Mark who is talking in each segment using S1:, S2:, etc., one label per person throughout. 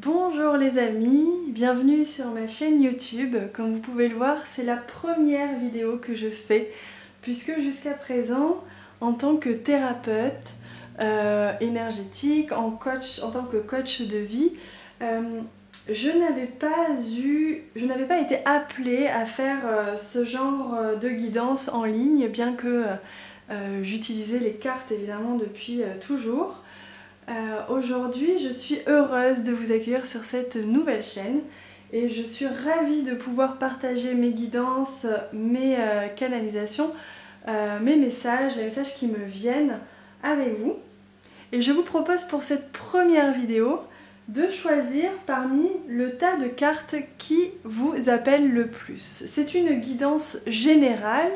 S1: Bonjour les amis, bienvenue sur ma chaîne YouTube. Comme vous pouvez le voir, c'est la première vidéo que je fais puisque jusqu'à présent, en tant que thérapeute énergétique, en tant que coach de vie, je n'avais pas été appelée à faire ce genre de guidance en ligne, bien que j'utilisais les cartes évidemment depuis toujours. Aujourd'hui, je suis heureuse de vous accueillir sur cette nouvelle chaîne et je suis ravie de pouvoir partager mes guidances, mes canalisations, mes messages, les messages qui me viennent avec vous. Et je vous propose pour cette première vidéo de choisir parmi le tas de cartes qui vous appellent le plus. C'est une guidance générale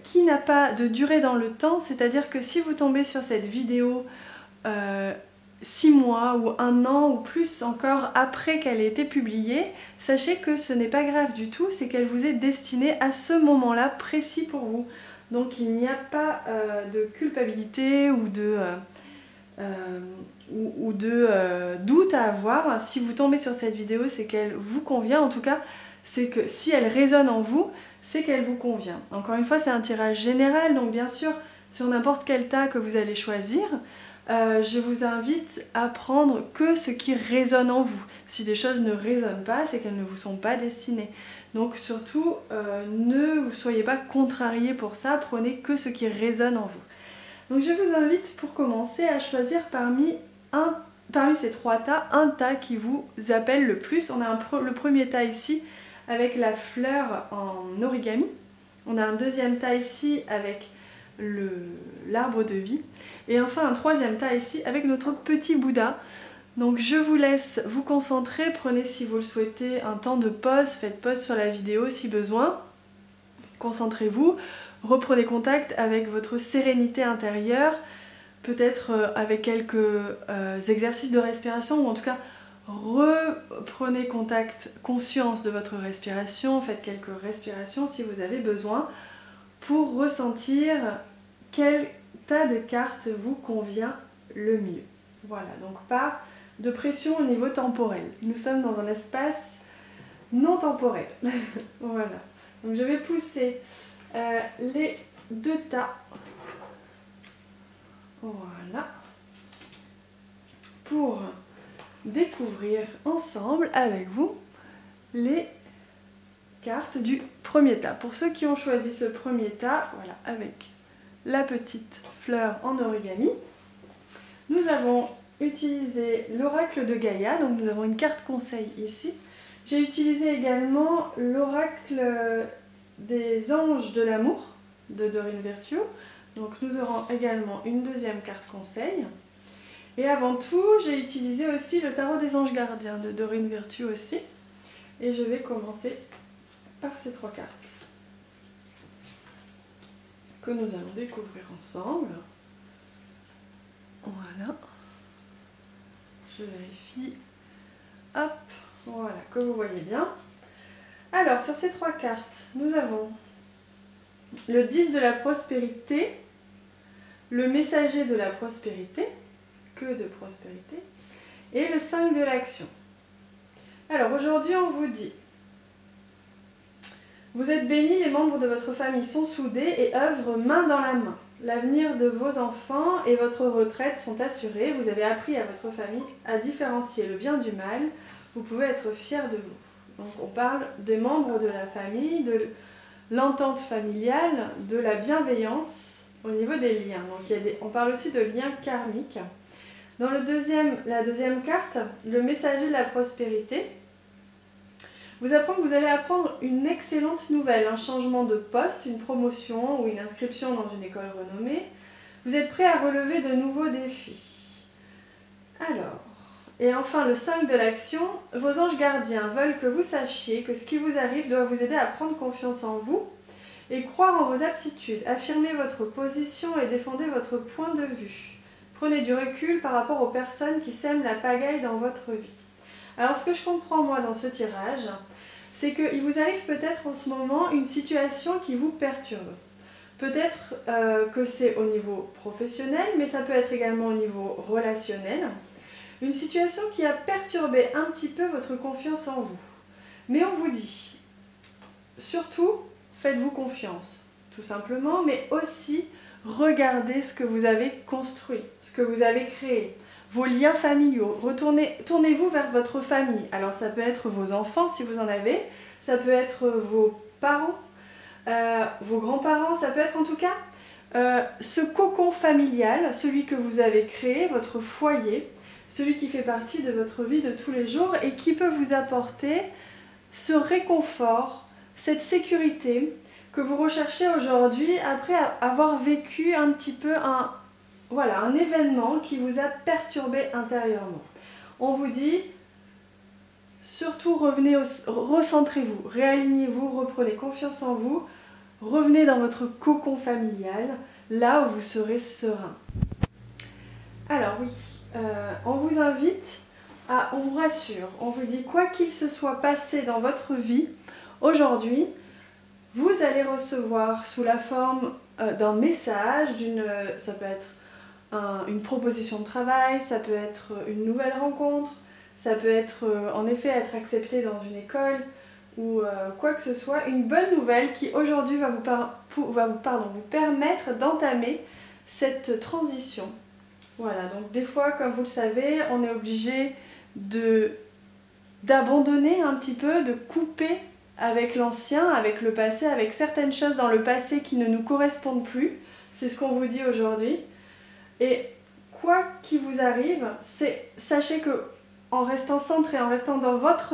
S1: qui n'a pas de durée dans le temps, c'est-à-dire que si vous tombez sur cette vidéo 6 mois ou 1 an ou plus encore après qu'elle ait été publiée, sachez que ce n'est pas grave du tout, c'est qu'elle vous est destinée à ce moment-là précis pour vous. Donc il n'y a pas de culpabilité ou de doute à avoir. Si vous tombez sur cette vidéo, c'est qu'elle vous convient. En tout cas, c'est que si elle résonne en vous, c'est qu'elle vous convient. Encore une fois, c'est un tirage général, donc bien sûr, sur n'importe quel tas que vous allez choisir, je vous invite à prendre que ce qui résonne en vous. Si des choses ne résonnent pas, c'est qu'elles ne vous sont pas destinées. Donc surtout, ne vous soyez pas contrariés pour ça, prenez que ce qui résonne en vous. Donc je vous invite pour commencer à choisir parmi ces 3 tas, un tas qui vous appelle le plus. On a le premier tas ici avec la fleur en origami. On a un deuxième tas ici avec l'arbre de vie. Et enfin un troisième tas ici avec notre petit Bouddha. Donc je vous laisse vous concentrer, prenez si vous le souhaitez un temps de pause, faites pause sur la vidéo si besoin. Concentrez-vous, reprenez contact avec votre sérénité intérieure, peut-être avec quelques exercices de respiration ou en tout cas reprenez conscience de votre respiration, faites quelques respirations si vous avez besoin pour ressentir quel tas de cartes vous convient le mieux. Voilà, donc pas de pression au niveau temporel. Nous sommes dans un espace non temporel. Voilà, donc je vais pousser les 2 tas. Voilà. Pour découvrir ensemble avec vous les cartes du premier tas. Pour ceux qui ont choisi ce premier tas, voilà, avec la petite fleur en origami, nous avons utilisé l'oracle de Gaïa, donc nous avons une carte conseil ici. J'ai utilisé également l'oracle des anges de l'amour de Dorine Virtue, donc nous aurons également une deuxième carte conseil. Et avant tout, j'ai utilisé aussi le tarot des anges gardiens de Dorine Virtue aussi. Et je vais commencer par ces 3 cartes que nous allons découvrir ensemble. Voilà. Je vérifie. Hop, voilà, que vous voyez bien. Alors, sur ces 3 cartes, nous avons le 10 de la prospérité, le messager de la prospérité, que de prospérité, et le 5 de l'action. Alors, aujourd'hui, on vous dit: vous êtes bénis, les membres de votre famille sont soudés et œuvrent main dans la main. L'avenir de vos enfants et votre retraite sont assurés. Vous avez appris à votre famille à différencier le bien du mal. Vous pouvez être fiers de vous. Donc on parle des membres de la famille, de l'entente familiale, de la bienveillance au niveau des liens. Donc on parle aussi de liens karmiques. Dans la deuxième carte, le messager de la prospérité vous apprend que vous allez apprendre une excellente nouvelle, un changement de poste, une promotion ou une inscription dans une école renommée. Vous êtes prêt à relever de nouveaux défis. Alors, et enfin le 5 de l'action, vos anges gardiens veulent que vous sachiez que ce qui vous arrive doit vous aider à prendre confiance en vous et croire en vos aptitudes. Affirmez votre position et défendez votre point de vue. Prenez du recul par rapport aux personnes qui sèment la pagaille dans votre vie. Alors ce que je comprends moi dans ce tirage, c'est qu'il vous arrive peut-être en ce moment une situation qui vous perturbe. Peut-être que c'est au niveau professionnel, mais ça peut être également au niveau relationnel. Une situation qui a perturbé un petit peu votre confiance en vous. Mais on vous dit, surtout, faites-vous confiance, tout simplement, mais aussi regardez ce que vous avez construit, ce que vous avez créé, vos liens familiaux. Tournez-vous vers votre famille. Alors ça peut être vos enfants si vous en avez, ça peut être vos parents, vos grands-parents, ça peut être en tout cas ce cocon familial, celui que vous avez créé, votre foyer, celui qui fait partie de votre vie de tous les jours et qui peut vous apporter ce réconfort, cette sécurité que vous recherchez aujourd'hui après avoir vécu un petit peu un événement qui vous a perturbé intérieurement. On vous dit, surtout recentrez-vous, réalignez-vous, reprenez confiance en vous, revenez dans votre cocon familial, là où vous serez serein. Alors oui, on vous invite on vous rassure, on vous dit quoi qu'il se soit passé dans votre vie, aujourd'hui, vous allez recevoir sous la forme d'un message, ça peut être une proposition de travail, ça peut être une nouvelle rencontre, ça peut être en effet être accepté dans une école ou quoi que ce soit, une bonne nouvelle qui aujourd'hui va vous permettre d'entamer cette transition. Voilà, donc des fois, comme vous le savez, on est obligé d'abandonner un petit peu, de couper avec l'ancien, avec le passé, avec certaines choses dans le passé qui ne nous correspondent plus. C'est ce qu'on vous dit aujourd'hui. Et quoi qu'il vous arrive, sachez que en restant centré, en restant dans votre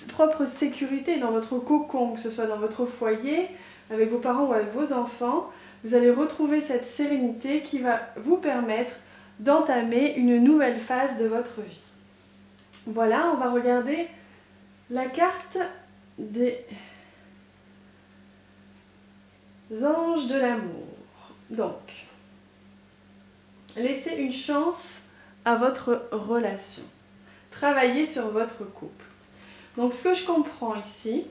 S1: propre sécurité, dans votre cocon, que ce soit dans votre foyer, avec vos parents ou avec vos enfants, vous allez retrouver cette sérénité qui va vous permettre d'entamer une nouvelle phase de votre vie. Voilà, on va regarder la carte des anges de l'amour. Donc, laissez une chance à votre relation. Travaillez sur votre couple. Donc, ce que je comprends ici,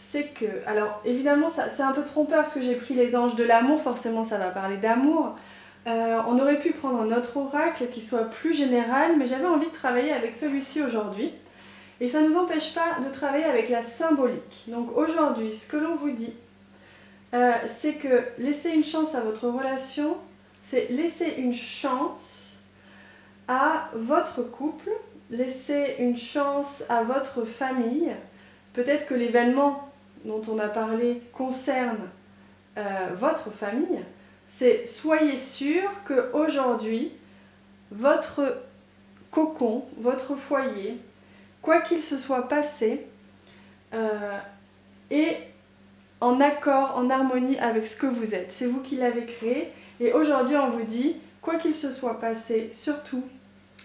S1: c'est que, alors évidemment, c'est un peu trompeur parce que j'ai pris les anges de l'amour, forcément ça va parler d'amour. On aurait pu prendre un autre oracle qui soit plus général, mais j'avais envie de travailler avec celui-ci aujourd'hui. Et ça ne nous empêche pas de travailler avec la symbolique. Donc aujourd'hui, ce que l'on vous dit, c'est que laisser une chance à votre relation, c'est laisser une chance à votre couple, laisser une chance à votre famille. Peut-être que l'événement dont on a parlé concerne votre famille. C'est soyez sûr qu'aujourd'hui, votre cocon, votre foyer, quoi qu'il se soit passé, est en accord, en harmonie avec ce que vous êtes. C'est vous qui l'avez créé. Et aujourd'hui, on vous dit, quoi qu'il se soit passé, surtout,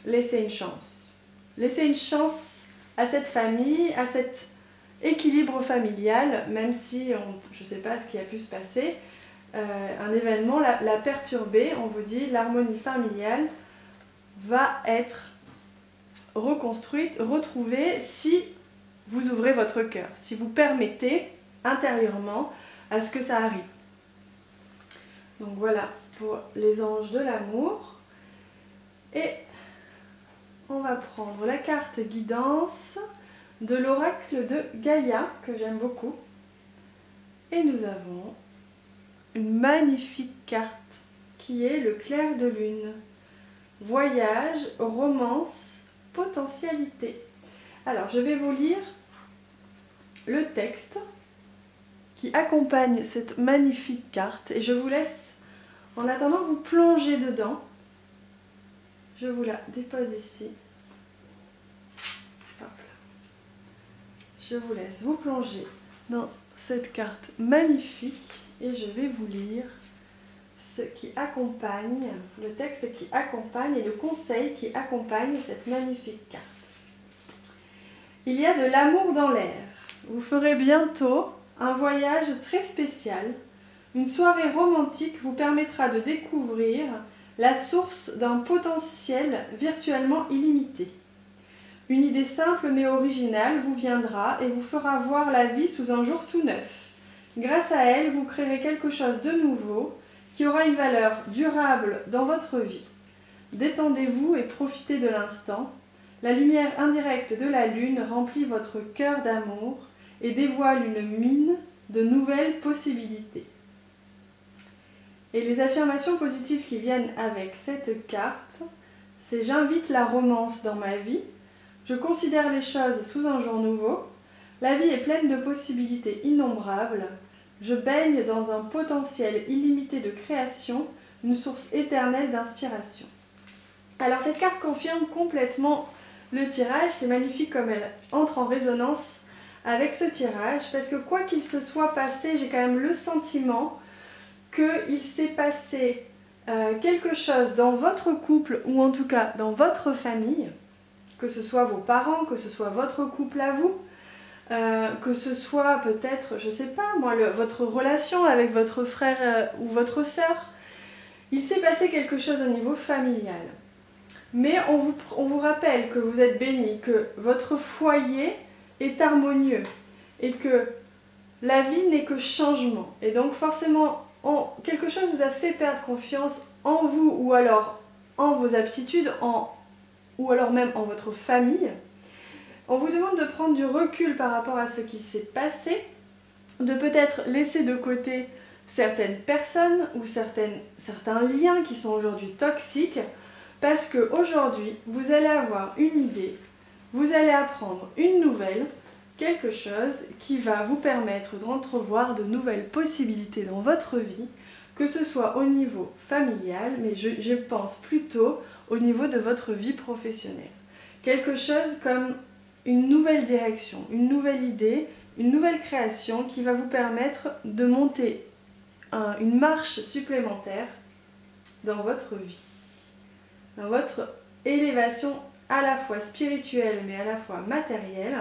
S1: laissez une chance. Laissez une chance à cette famille, à cet équilibre familial, même si je ne sais pas ce qui a pu se passer. Un événement l'a perturbé, on vous dit, l'harmonie familiale va être reconstruite, retrouvée si vous ouvrez votre cœur, si vous permettez intérieurement à ce que ça arrive. Donc voilà pour les anges de l'amour. Et on va prendre la carte guidance de l'oracle de Gaïa, que j'aime beaucoup. Et nous avons une magnifique carte qui est le clair de lune. Voyage, romance, potentialité. Alors, je vais vous lire le texte qui accompagne cette magnifique carte et je vous laisse, en attendant, vous plonger dedans. Je vous la dépose ici. Hop là. Je vous laisse vous plonger dans cette carte magnifique et je vais vous lire ce qui accompagne, le texte qui accompagne et le conseil qui accompagne cette magnifique carte. Il y a de l'amour dans l'air. Vous ferez bientôt un voyage très spécial. Une soirée romantique vous permettra de découvrir la source d'un potentiel virtuellement illimité. Une idée simple mais originale vous viendra et vous fera voir la vie sous un jour tout neuf. Grâce à elle, vous créerez quelque chose de nouveau qui aura une valeur durable dans votre vie. Détendez-vous et profitez de l'instant. La lumière indirecte de la lune remplit votre cœur d'amour et dévoile une mine de nouvelles possibilités. Et les affirmations positives qui viennent avec cette carte, c'est « J'invite la romance dans ma vie »,« Je considère les choses sous un jour nouveau »,« La vie est pleine de possibilités innombrables »,« Je baigne dans un potentiel illimité de création, une source éternelle d'inspiration ». Alors cette carte confirme complètement le tirage, c'est magnifique comme elle entre en résonance avec ce tirage, parce que quoi qu'il se soit passé, j'ai quand même le sentiment qu'il s'est passé quelque chose dans votre couple, ou en tout cas dans votre famille, que ce soit vos parents, que ce soit votre couple à vous, que ce soit peut-être, je sais pas moi, votre relation avec votre frère ou votre sœur. Il s'est passé quelque chose au niveau familial. Mais on vous rappelle que vous êtes béni, que votre foyer est harmonieux et que la vie n'est que changement. Et donc forcément, quelque chose vous a fait perdre confiance en vous ou alors en vos aptitudes ou alors même en votre famille. On vous demande de prendre du recul par rapport à ce qui s'est passé, de peut-être laisser de côté certaines personnes ou certains liens qui sont aujourd'hui toxiques, parce qu'aujourd'hui, vous allez avoir une idée, vous allez apprendre une nouvelle, quelque chose qui va vous permettre d'entrevoir de nouvelles possibilités dans votre vie, que ce soit au niveau familial, mais je pense plutôt au niveau de votre vie professionnelle. Quelque chose comme une nouvelle direction, une nouvelle idée, une nouvelle création qui va vous permettre de monter une marche supplémentaire dans votre vie, dans votre élévation à la fois spirituelle mais à la fois matérielle,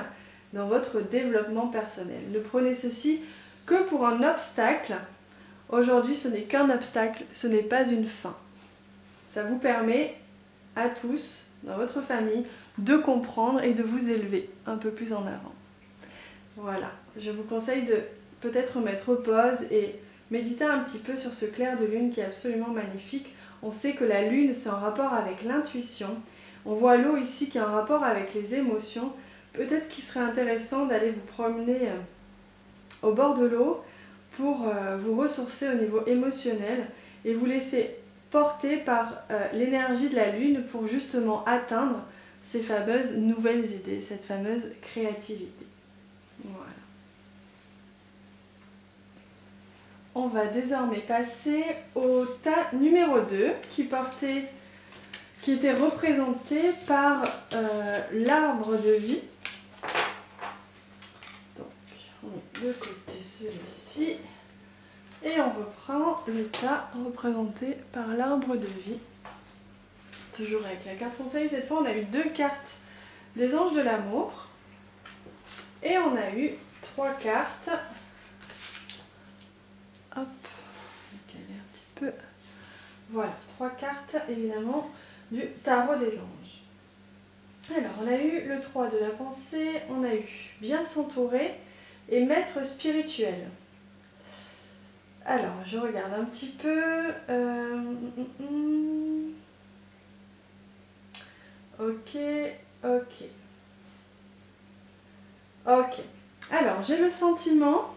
S1: dans votre développement personnel. Ne prenez ceci que pour un obstacle. Aujourd'hui, ce n'est qu'un obstacle, ce n'est pas une fin. Ça vous permet à tous, dans votre famille, de comprendre et de vous élever un peu plus en avant. Voilà, je vous conseille de peut-être mettre pause et méditer un petit peu sur ce clair de lune qui est absolument magnifique. On sait que la lune, c'est en rapport avec l'intuition. On voit l'eau ici qui est en rapport avec les émotions. Peut-être qu'il serait intéressant d'aller vous promener au bord de l'eau pour vous ressourcer au niveau émotionnel et vous laisser porter par l'énergie de la lune pour justement atteindre ces fameuses nouvelles idées, cette fameuse créativité. Voilà. On va désormais passer au tas numéro 2 qui était représenté par l'arbre de vie. Donc, on met de côté celui-ci et on reprend le tas représenté par l'arbre de vie. Toujours avec la carte conseil, cette fois on a eu 2 cartes des anges de l'amour et on a eu 3 cartes. Hop, on va caler un petit peu. Voilà, 3 cartes évidemment du tarot des anges. Alors on a eu le 3 de la pensée, on a eu bien s'entourer et maître spirituel. Alors je regarde un petit peu. Ok. Alors j'ai le sentiment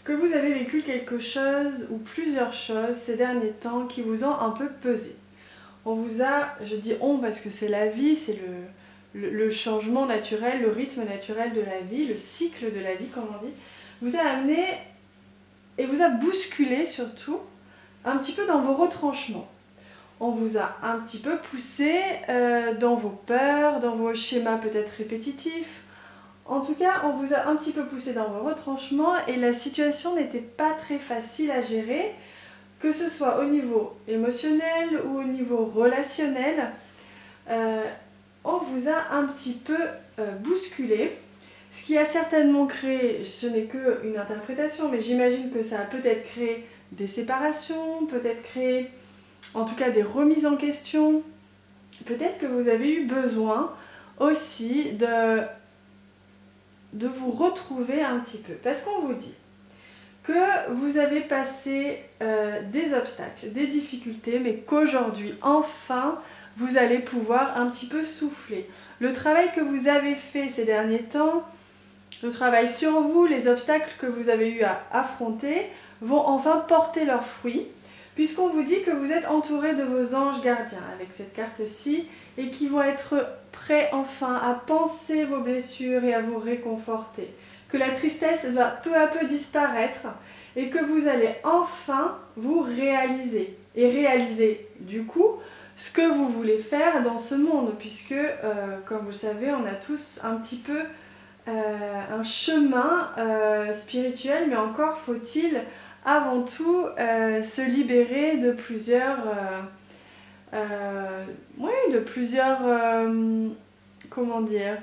S1: que vous avez vécu quelque chose ou plusieurs choses ces derniers temps qui vous ont un peu pesé. On vous a, je dis on parce que c'est la vie, c'est le changement naturel, le rythme naturel de la vie, le cycle de la vie comme on dit, vous a amené et vous a bousculé surtout un petit peu dans vos retranchements. On vous a un petit peu poussé dans vos peurs, dans vos schémas peut-être répétitifs. En tout cas, on vous a un petit peu poussé dans vos retranchements et la situation n'était pas très facile à gérer, que ce soit au niveau émotionnel ou au niveau relationnel. On vous a un petit peu bousculé, ce qui a certainement créé, ce n'est qu'une interprétation, mais j'imagine que ça a peut-être créé des séparations, peut-être créé en tout cas des remises en question. Peut-être que vous avez eu besoin aussi de vous retrouver un petit peu. Parce qu'on vous dit que vous avez passé des obstacles, des difficultés, mais qu'aujourd'hui, enfin, vous allez pouvoir un petit peu souffler. Le travail que vous avez fait ces derniers temps, le travail sur vous, les obstacles que vous avez eu à affronter, vont enfin porter leurs fruits, puisqu'on vous dit que vous êtes entouré de vos anges gardiens avec cette carte-ci, et qui vont être prêts enfin à panser vos blessures et à vous réconforter. Que la tristesse va peu à peu disparaître et que vous allez enfin vous réaliser. Et réaliser du coup ce que vous voulez faire dans ce monde, puisque comme vous le savez, on a tous un petit peu un chemin spirituel, mais encore faut-il avant tout se libérer de plusieurs comment dire,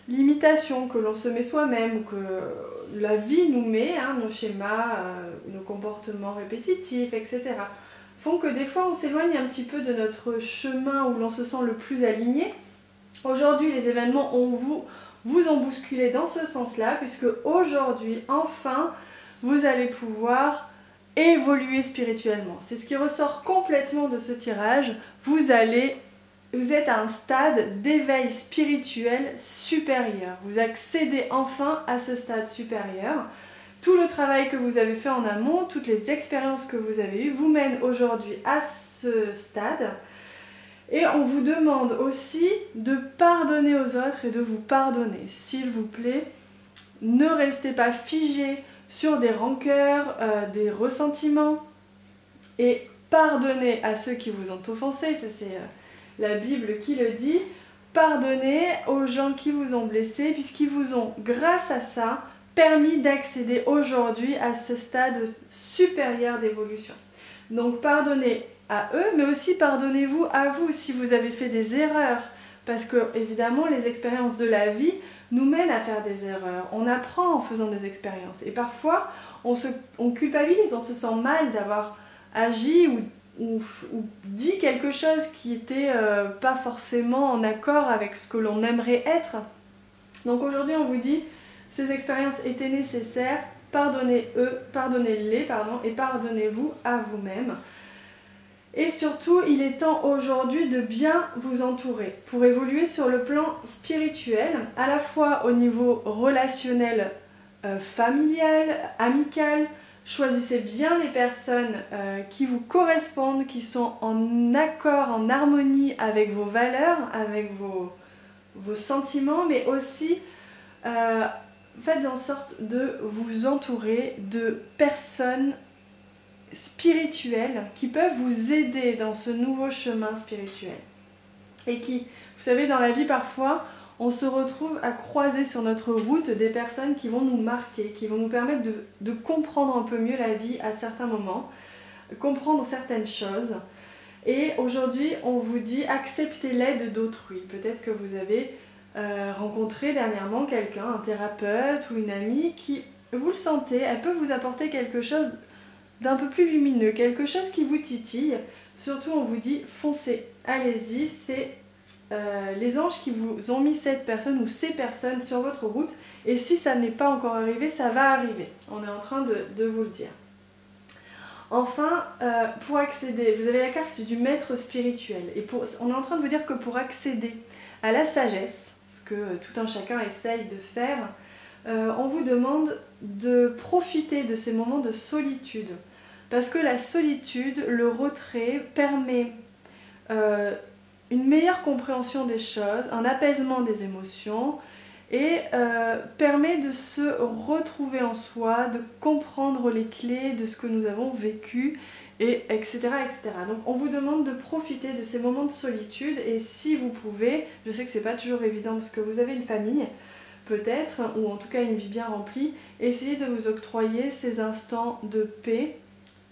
S1: limitations que l'on se met soi-même ou que la vie nous met, hein, nos schémas, nos comportements répétitifs, etc. font que des fois on s'éloigne un petit peu de notre chemin où l'on se sent le plus aligné. Aujourd'hui, les événements vous ont bousculé dans ce sens-là, puisque aujourd'hui, enfin, vous allez pouvoir évoluer spirituellement. C'est ce qui ressort complètement de ce tirage. Vous êtes à un stade d'éveil spirituel supérieur. Vous accédez enfin à ce stade supérieur. Tout le travail que vous avez fait en amont, toutes les expériences que vous avez eues vous mènent aujourd'hui à ce stade. Et on vous demande aussi de pardonner aux autres et de vous pardonner. S'il vous plaît, ne restez pas figé sur des rancœurs, des ressentiments, et pardonnez à ceux qui vous ont offensé. Ça, c'est la Bible qui le dit. Pardonnez aux gens qui vous ont blessé, puisqu'ils vous ont, grâce à ça, permis d'accéder aujourd'hui à ce stade supérieur d'évolution. Donc pardonnez à eux, mais aussi pardonnez-vous à vous si vous avez fait des erreurs, parce que évidemment les expériences de la vie nous mènent à faire des erreurs. On apprend en faisant des expériences, et parfois on culpabilise, on se sent mal d'avoir agi ou dit quelque chose qui n'était pas forcément en accord avec ce que l'on aimerait être. Donc aujourd'hui on vous dit, ces expériences étaient nécessaires, pardonnez-les, et pardonnez-vous à vous-même. Et surtout, il est temps aujourd'hui de bien vous entourer pour évoluer sur le plan spirituel, à la fois au niveau relationnel, familial, amical. Choisissez bien les personnes qui vous correspondent, qui sont en accord, en harmonie avec vos valeurs, avec vos sentiments, mais aussi faites en sorte de vous entourer de personnes spirituelles qui peuvent vous aider dans ce nouveau chemin spirituel. Et qui, vous savez, dans la vie parfois, on se retrouve à croiser sur notre route des personnes qui vont nous marquer, qui vont nous permettre de comprendre un peu mieux la vie à certains moments, comprendre certaines choses. Et aujourd'hui, on vous dit acceptez l'aide d'autrui. Peut-être que vous avez rencontré dernièrement quelqu'un, un thérapeute ou une amie qui, vous le sentez, elle peut vous apporter quelque chose d'un peu plus lumineux, quelque chose qui vous titille. Surtout, on vous dit foncez, allez-y, c'est les anges qui vous ont mis cette personne ou ces personnes sur votre route, et si ça n'est pas encore arrivé, ça va arriver. On est en train de vous le dire. Enfin, pour accéder, vous avez la carte du maître spirituel, et on est en train de vous dire que pour accéder à la sagesse, ce que tout un chacun essaye de faire, on vous demande de profiter de ces moments de solitude. Parce que la solitude, le retrait, permet une meilleure compréhension des choses, un apaisement des émotions, et permet de se retrouver en soi, de comprendre les clés de ce que nous avons vécu, et etc., etc. Donc on vous demande de profiter de ces moments de solitude, et si vous pouvez, je sais que c'est pas toujours évident parce que vous avez une famille, peut-être, ou en tout cas une vie bien remplie, essayez de vous octroyer ces instants de paix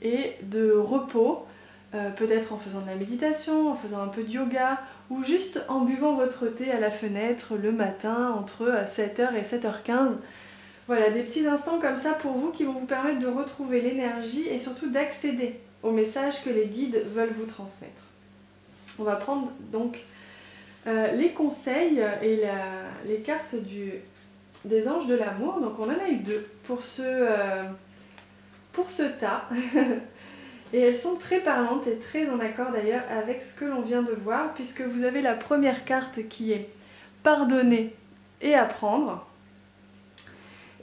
S1: et de repos, peut-être en faisant de la méditation, en faisant un peu de yoga, ou juste en buvant votre thé à la fenêtre le matin entre 7h et 7h15. Voilà, des petits instants comme ça pour vous qui vont vous permettre de retrouver l'énergie et surtout d'accéder aux messages que les guides veulent vous transmettre. On va prendre donc les conseils et les cartes des anges de l'amour. Donc on en a eu 2 pour ce tas. Et elles sont très parlantes et très en accord d'ailleurs avec ce que l'on vient de voir, puisque vous avez la première carte qui est pardonner et apprendre.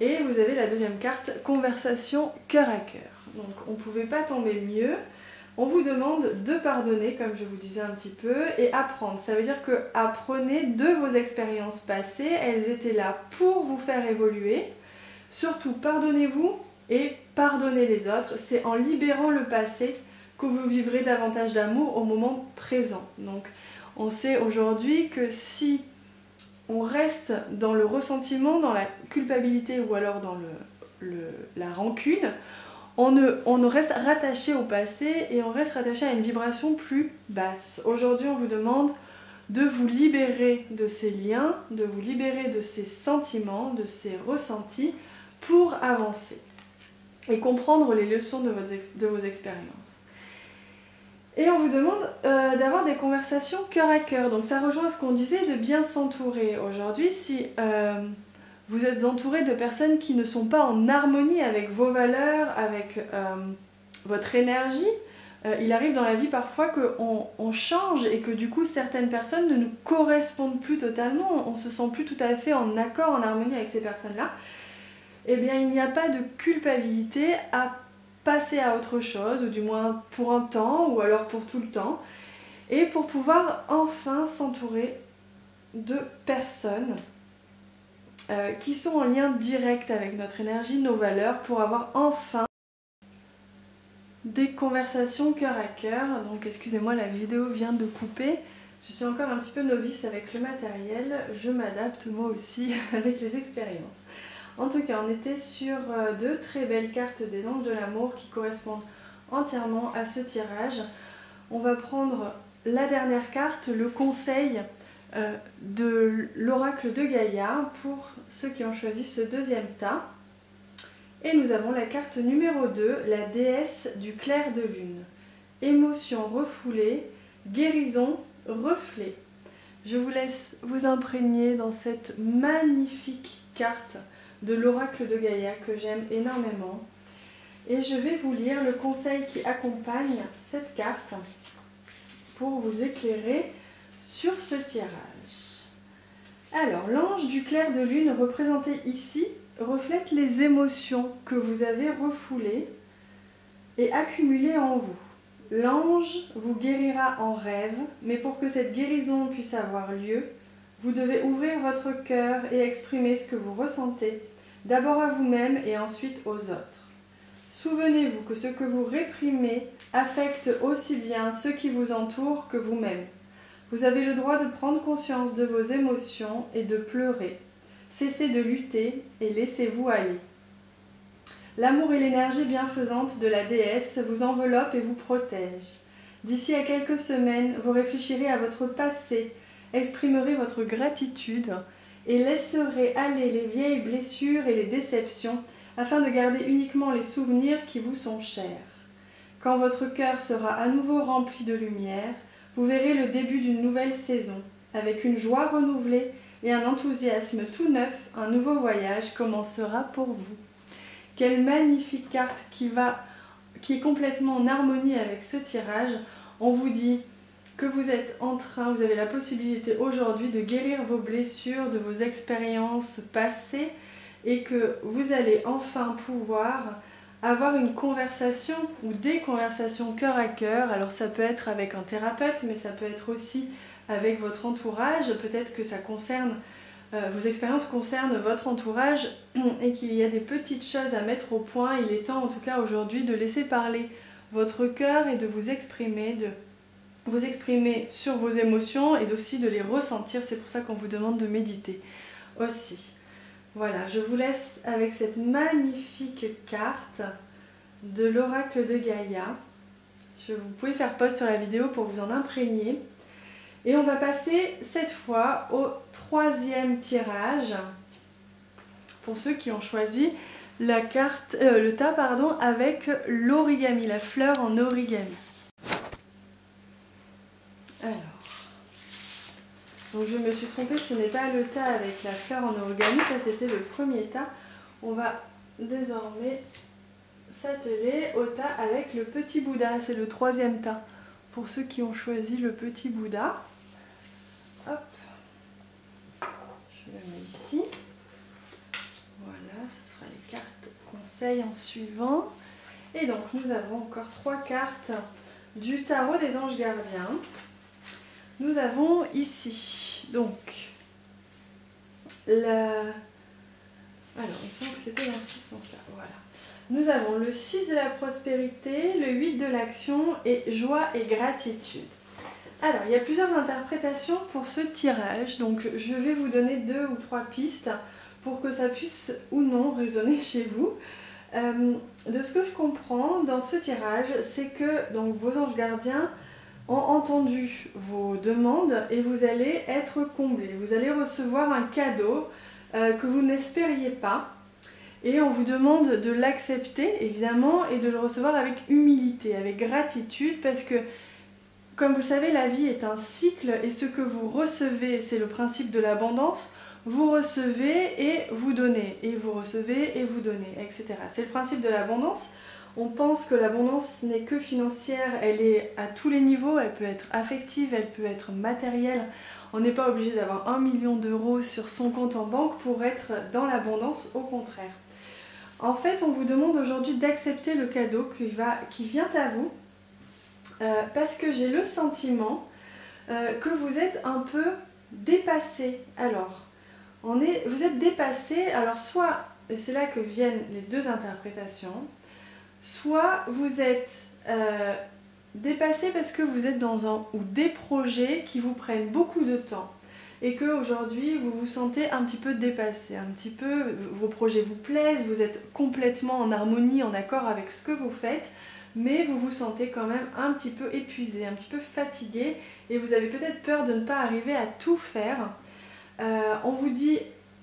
S1: Et vous avez la deuxième carte, conversation cœur à cœur. Donc on ne pouvait pas tomber mieux. On vous demande de pardonner, comme je vous disais un petit peu, et apprendre. Ça veut dire que apprenez de vos expériences passées, elles étaient là pour vous faire évoluer. Surtout, pardonnez-vous et pardonnez les autres. C'est en libérant le passé que vous vivrez davantage d'amour au moment présent. Donc on sait aujourd'hui que si on reste dans le ressentiment, dans la culpabilité ou alors dans la rancune, on reste rattaché au passé et on reste rattaché à une vibration plus basse. Aujourd'hui, on vous demande de vous libérer de ces liens, de vous libérer de ces sentiments, de ces ressentis pour avancer et comprendre les leçons de vos expériences. Et on vous demande d'avoir des conversations cœur à cœur. Donc ça rejoint ce qu'on disait de bien s'entourer. Aujourd'hui, si vous êtes entouré de personnes qui ne sont pas en harmonie avec vos valeurs, avec votre énergie, il arrive dans la vie parfois qu'on change et que du coup certaines personnes ne nous correspondent plus totalement, on ne se sent plus tout à fait en accord, en harmonie avec ces personnes-là. Eh bien il n'y a pas de culpabilité à passer à autre chose, ou du moins pour un temps, ou alors pour tout le temps, et pour pouvoir enfin s'entourer de personnes qui sont en lien direct avec notre énergie, nos valeurs, pour avoir enfin des conversations cœur à cœur. Donc excusez-moi, la vidéo vient de couper, je suis encore un petit peu novice avec le matériel, je m'adapte moi aussi avec les expériences. En tout cas, on était sur 2 très belles cartes des anges de l'amour qui correspondent entièrement à ce tirage. On va prendre la dernière carte, le conseil de l'oracle de Gaïa pour ceux qui ont choisi ce deuxième tas. Et nous avons la carte numéro 2, la déesse du clair de lune. Émotion refoulée, guérison, reflet. Je vous laisse vous imprégner dans cette magnifique carte de l'oracle de Gaïa que j'aime énormément. Et je vais vous lire le conseil qui accompagne cette carte pour vous éclairer sur ce tirage. Alors, l'ange du clair de lune représenté ici reflète les émotions que vous avez refoulées et accumulées en vous. L'ange vous guérira en rêve, mais pour que cette guérison puisse avoir lieu, vous devez ouvrir votre cœur et exprimer ce que vous ressentez, d'abord à vous-même et ensuite aux autres. Souvenez-vous que ce que vous réprimez affecte aussi bien ceux qui vous entourent que vous-même. Vous avez le droit de prendre conscience de vos émotions et de pleurer. Cessez de lutter et laissez-vous aller. L'amour et l'énergie bienfaisante de la déesse vous enveloppent et vous protègent. D'ici à quelques semaines, vous réfléchirez à votre passé, exprimerez votre gratitude et laisserez aller les vieilles blessures et les déceptions afin de garder uniquement les souvenirs qui vous sont chers. Quand votre cœur sera à nouveau rempli de lumière, vous verrez le début d'une nouvelle saison. Avec une joie renouvelée et un enthousiasme tout neuf, un nouveau voyage commencera pour vous. Quelle magnifique carte qui est complètement en harmonie avec ce tirage. On vous dit que vous êtes en train, vous avez la possibilité aujourd'hui de guérir vos blessures, de vos expériences passées et que vous allez enfin pouvoir avoir une conversation ou des conversations cœur à cœur. Alors ça peut être avec un thérapeute, mais ça peut être aussi avec votre entourage. Peut-être que ça concerne, vos expériences concernent votre entourage et qu'il y a des petites choses à mettre au point. Il est temps en tout cas aujourd'hui de laisser parler votre cœur et de vous exprimer sur vos émotions et aussi de les ressentir. C'est pour ça qu'on vous demande de méditer aussi. Voilà, je vous laisse avec cette magnifique carte de l'oracle de Gaïa. Vous pouvez faire pause sur la vidéo pour vous en imprégner. Et on va passer cette fois au troisième tirage pour ceux qui ont choisi la carte, le tas avec l'origami, la fleur en origami. Alors, Donc je me suis trompée, ce n'est pas le tas avec la fleur en origami, ça c'était le premier tas. On va désormais s'atteler au tas avec le petit Bouddha. C'est le troisième tas pour ceux qui ont choisi le petit Bouddha. Hop, je le mets ici. Voilà, ce sera les cartes conseils en suivant. Et donc nous avons encore 3 cartes du tarot des anges gardiens. Nous avons ici donc alors il me semble que c'était dans ce sens-là. Voilà. Nous avons le 6 de la prospérité, le 8 de l'action et joie et gratitude. Alors il y a plusieurs interprétations pour ce tirage, donc je vais vous donner 2 ou 3 pistes pour que ça puisse ou non résonner chez vous. De ce que je comprends dans ce tirage, c'est que donc, vos anges gardiens ont entendu vos demandes et vous allez être comblés. Vous allez recevoir un cadeau que vous n'espériez pas et on vous demande de l'accepter évidemment et de le recevoir avec humilité, avec gratitude parce que comme vous le savez, la vie est un cycle et ce que vous recevez, c'est le principe de l'abondance. Vous recevez et vous donnez, et vous recevez et vous donnez, etc. C'est le principe de l'abondance. On pense que l'abondance n'est que financière, elle est à tous les niveaux, elle peut être affective, elle peut être matérielle. On n'est pas obligé d'avoir 1 million d'euros sur son compte en banque pour être dans l'abondance, au contraire. En fait, on vous demande aujourd'hui d'accepter le cadeau qui vient à vous, parce que j'ai le sentiment que vous êtes un peu dépassé. Alors, vous êtes dépassé, alors soit, et c'est là que viennent les 2 interprétations, soit vous êtes dépassé parce que vous êtes dans un ou des projets qui vous prennent beaucoup de temps et qu'aujourd'hui vous vous sentez un petit peu dépassé, un petit peu, vos projets vous plaisent, vous êtes complètement en harmonie, en accord avec ce que vous faites, mais vous vous sentez quand même un petit peu épuisé, un petit peu fatigué et vous avez peut-être peur de ne pas arriver à tout faire. On vous dit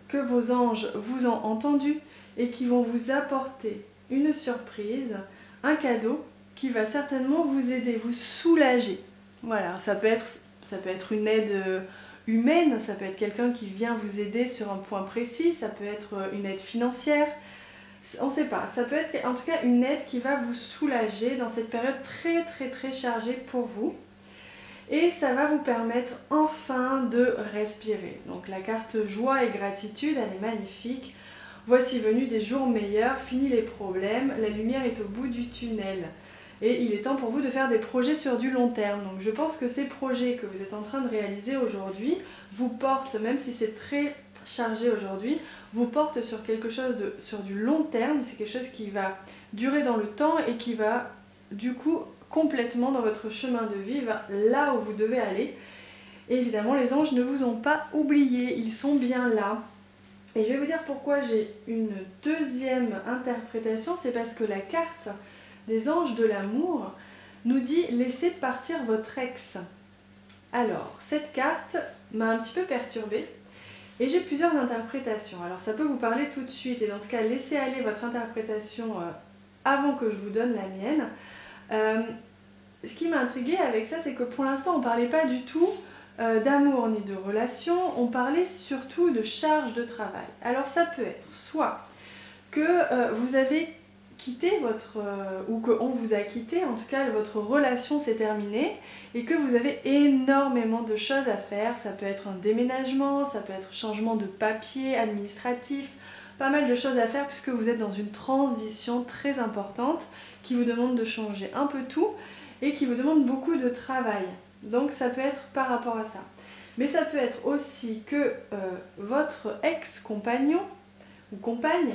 S1: que vos anges vous ont entendu et qu'ils vont vous apporter une surprise, un cadeau qui va certainement vous aider, vous soulager. Voilà, ça peut être une aide humaine, ça peut être quelqu'un qui vient vous aider sur un point précis, ça peut être une aide financière, on ne sait pas, ça peut être en tout cas une aide qui va vous soulager dans cette période très très très chargée pour vous. Et ça va vous permettre enfin de respirer. Donc la carte joie et gratitude, elle est magnifique. Voici venu des jours meilleurs, fini les problèmes, la lumière est au bout du tunnel. Et il est temps pour vous de faire des projets sur du long terme. Donc je pense que ces projets que vous êtes en train de réaliser aujourd'hui vous portent, même si c'est très chargé aujourd'hui, vous portent sur quelque chose sur du long terme. C'est quelque chose qui va durer dans le temps et qui va du coup complètement dans votre chemin de vie, là où vous devez aller. Et évidemment, les anges ne vous ont pas oublié, ils sont bien là. Et je vais vous dire pourquoi j'ai une deuxième interprétation, c'est parce que la carte des anges de l'amour nous dit « laissez partir votre ex ». Alors, cette carte m'a un petit peu perturbée et j'ai plusieurs interprétations. Alors ça peut vous parler tout de suite et dans ce cas, laissez aller votre interprétation avant que je vous donne la mienne. Ce qui m'a intriguée avec ça, c'est que pour l'instant, on ne parlait pas du tout d'amour ni de relation, on parlait surtout de charge de travail. Alors ça peut être soit que vous avez quitté ou qu'on vous a quitté, en tout cas votre relation s'est terminée et que vous avez énormément de choses à faire. Ça peut être un déménagement, ça peut être changement de papier administratif, pas mal de choses à faire puisque vous êtes dans une transition très importante qui vous demande de changer un peu tout et qui vous demande beaucoup de travail. Donc ça peut être par rapport à ça. Mais ça peut être aussi que votre ex-compagnon ou compagne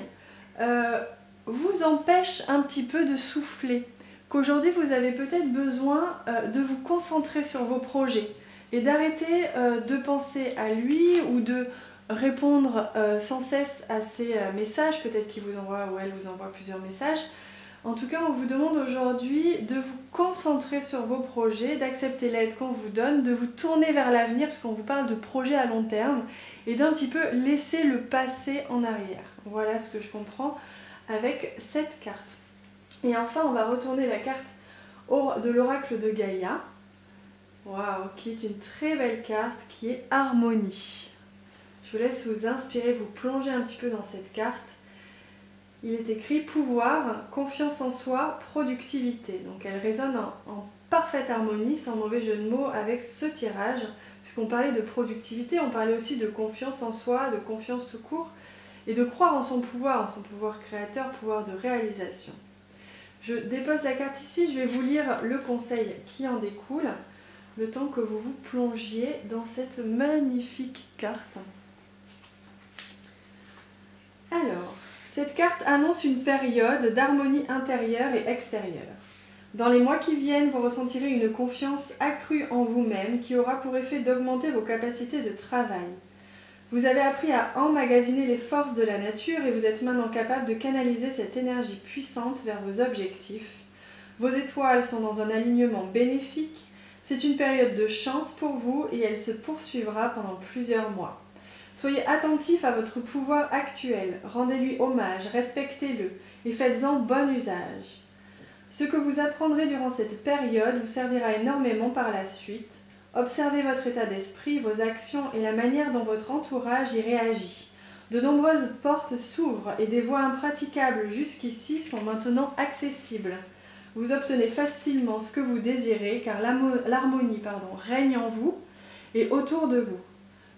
S1: vous empêche un petit peu de souffler. Qu'aujourd'hui vous avez peut-être besoin de vous concentrer sur vos projets et d'arrêter de penser à lui ou de répondre sans cesse à ses messages, peut-être qu'il vous envoie ou elle vous envoie plusieurs messages. En tout cas, on vous demande aujourd'hui de vous concentrer sur vos projets, d'accepter l'aide qu'on vous donne, de vous tourner vers l'avenir, parce qu'on vous parle de projets à long terme, et d'un petit peu laisser le passé en arrière. Voilà ce que je comprends avec cette carte. Et enfin, on va retourner la carte de l'oracle de Gaïa. Waouh, qui est une très belle carte qui est Harmonie. Je vous laisse vous inspirer, vous plonger un petit peu dans cette carte. Il est écrit pouvoir, confiance en soi, productivité. Donc elle résonne en parfaite harmonie, sans mauvais jeu de mots, avec ce tirage. Puisqu'on parlait de productivité, on parlait aussi de confiance en soi, de confiance tout court, et de croire en son pouvoir créateur, pouvoir de réalisation. Je dépose la carte ici, je vais vous lire le conseil qui en découle, le temps que vous vous plongiez dans cette magnifique carte. Alors, cette carte annonce une période d'harmonie intérieure et extérieure. Dans les mois qui viennent, vous ressentirez une confiance accrue en vous-même qui aura pour effet d'augmenter vos capacités de travail. Vous avez appris à emmagasiner les forces de la nature et vous êtes maintenant capable de canaliser cette énergie puissante vers vos objectifs. Vos étoiles sont dans un alignement bénéfique. C'est une période de chance pour vous et elle se poursuivra pendant plusieurs mois. Soyez attentif à votre pouvoir actuel, rendez-lui hommage, respectez-le et faites-en bon usage. Ce que vous apprendrez durant cette période vous servira énormément par la suite. Observez votre état d'esprit, vos actions et la manière dont votre entourage y réagit. De nombreuses portes s'ouvrent et des voies impraticables jusqu'ici sont maintenant accessibles. Vous obtenez facilement ce que vous désirez car l'harmonie règne en vous et autour de vous.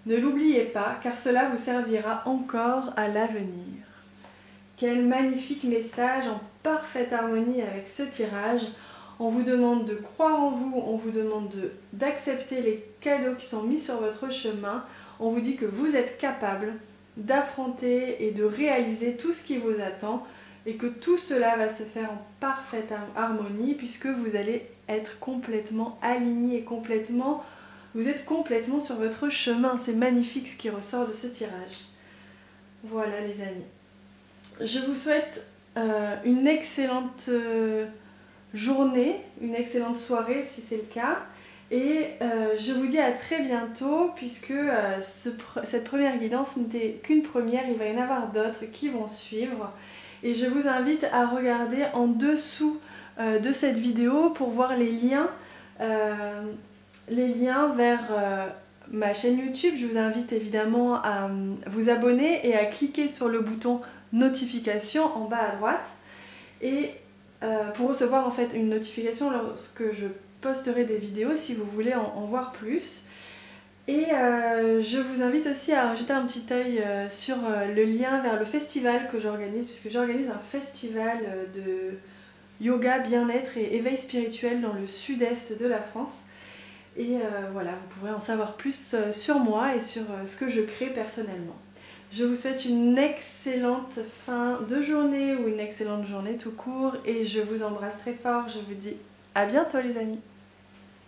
S1: Ne l'oubliez pas car cela vous servira encore à l'avenir. Quel magnifique message en parfaite harmonie avec ce tirage. On vous demande de croire en vous, on vous demande d'accepter les cadeaux qui sont mis sur votre chemin. On vous dit que vous êtes capable d'affronter et de réaliser tout ce qui vous attend et que tout cela va se faire en parfaite harmonie puisque vous allez être complètement aligné et vous êtes complètement sur votre chemin. C'est magnifique ce qui ressort de ce tirage. Voilà les amis. Je vous souhaite une excellente journée, une excellente soirée si c'est le cas. Et je vous dis à très bientôt puisque cette première guidance n'était qu'une première, il va y en avoir d'autres qui vont suivre. Et je vous invite à regarder en dessous de cette vidéo pour voir les liens vers ma chaîne YouTube. Je vous invite évidemment à vous abonner et à cliquer sur le bouton notification en bas à droite et pour recevoir en fait une notification lorsque je posterai des vidéos si vous voulez en voir plus. Et je vous invite aussi à jeter un petit œil sur le lien vers le festival que j'organise, puisque j'organise un festival de yoga, bien-être et éveil spirituel dans le sud-est de la France. Et voilà, vous pourrez en savoir plus sur moi et sur ce que je crée personnellement. Je vous souhaite une excellente fin de journée ou une excellente journée tout court et je vous embrasse très fort. Je vous dis à bientôt les amis.